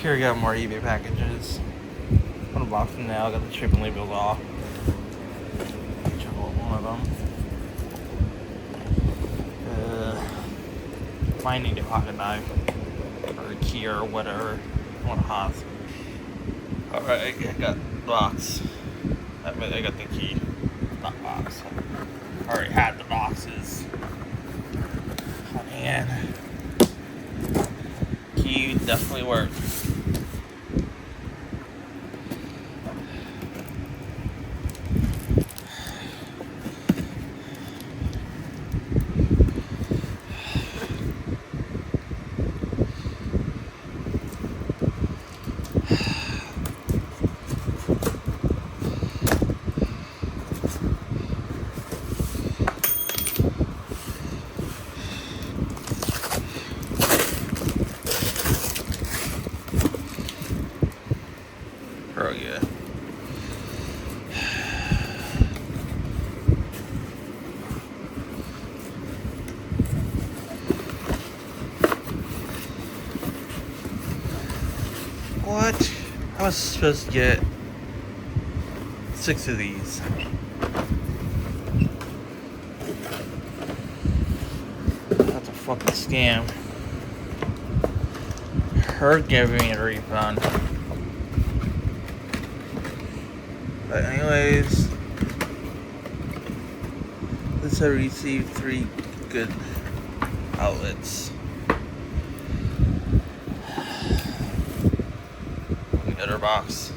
Here we got more eBay packages. I'm gonna box them now. I got the shipping labels off. Check out one of them. Might need a pocket knife or a key or whatever. One hot. Alright, I got the box. I got the key. Not box. I already had the boxes. Oh man. Key definitely worked. Oh yeah. What? I was supposed to get 6 of these. That's a fucking scam. Her giving me a refund. But anyways, this I received 3 good outlets. Other box.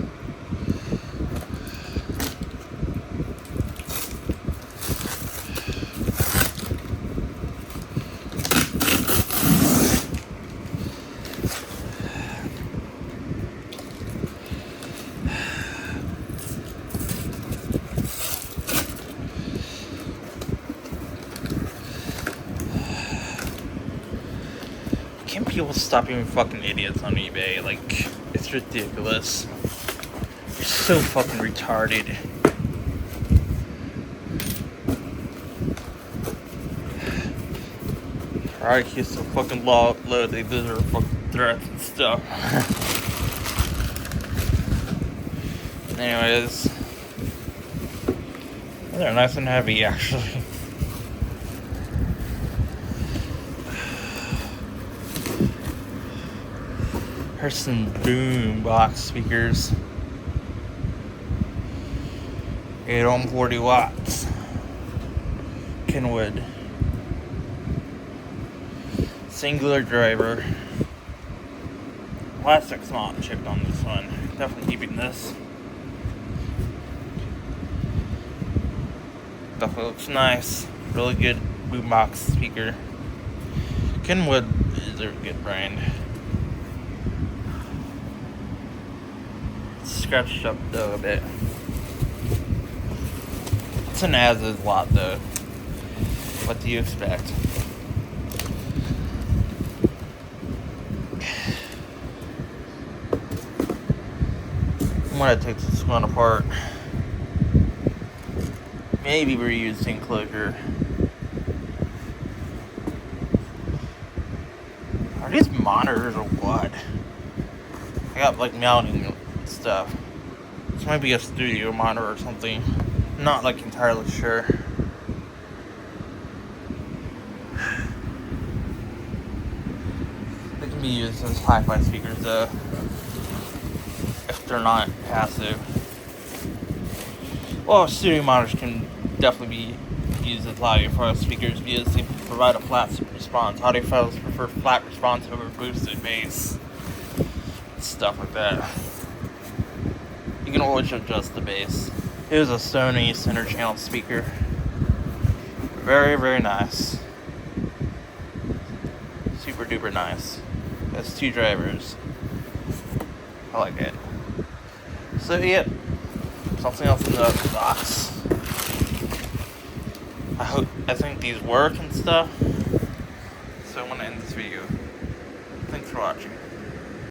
Can't people stop being fucking idiots on eBay? Like, it's ridiculous. You're so fucking retarded. Alright, he's so fucking low, they deserve fucking threats and stuff. Anyways, they're nice and heavy actually. Here's some boom box speakers. 8 ohm 40 watts. Kenwood. Singular driver. Plastic's not chipped on this one. Definitely keeping this. Definitely looks nice. Really good boombox speaker. Kenwood is a good brand. Scratched up though a bit. It's an as-is lot though. What do you expect? I'm gonna take this one apart. Maybe reuse the enclosure. Are these monitors or what? I got like mounting stuff. This might be a studio monitor or something. Not like entirely sure. They can be used as hi-fi speakers though, if they're not passive. Well, studio monitors can definitely be used as audiophile speakers because they provide a flat response. Audiophiles prefer flat response over boosted bass. Stuff like that. You can always adjust the bass. Here's a Sony center channel speaker. Very, very nice. Super duper nice. Has 2 drivers. I like it. So yeah, something else in the box. I think these work and stuff. So I'm gonna end this video. Thanks for watching.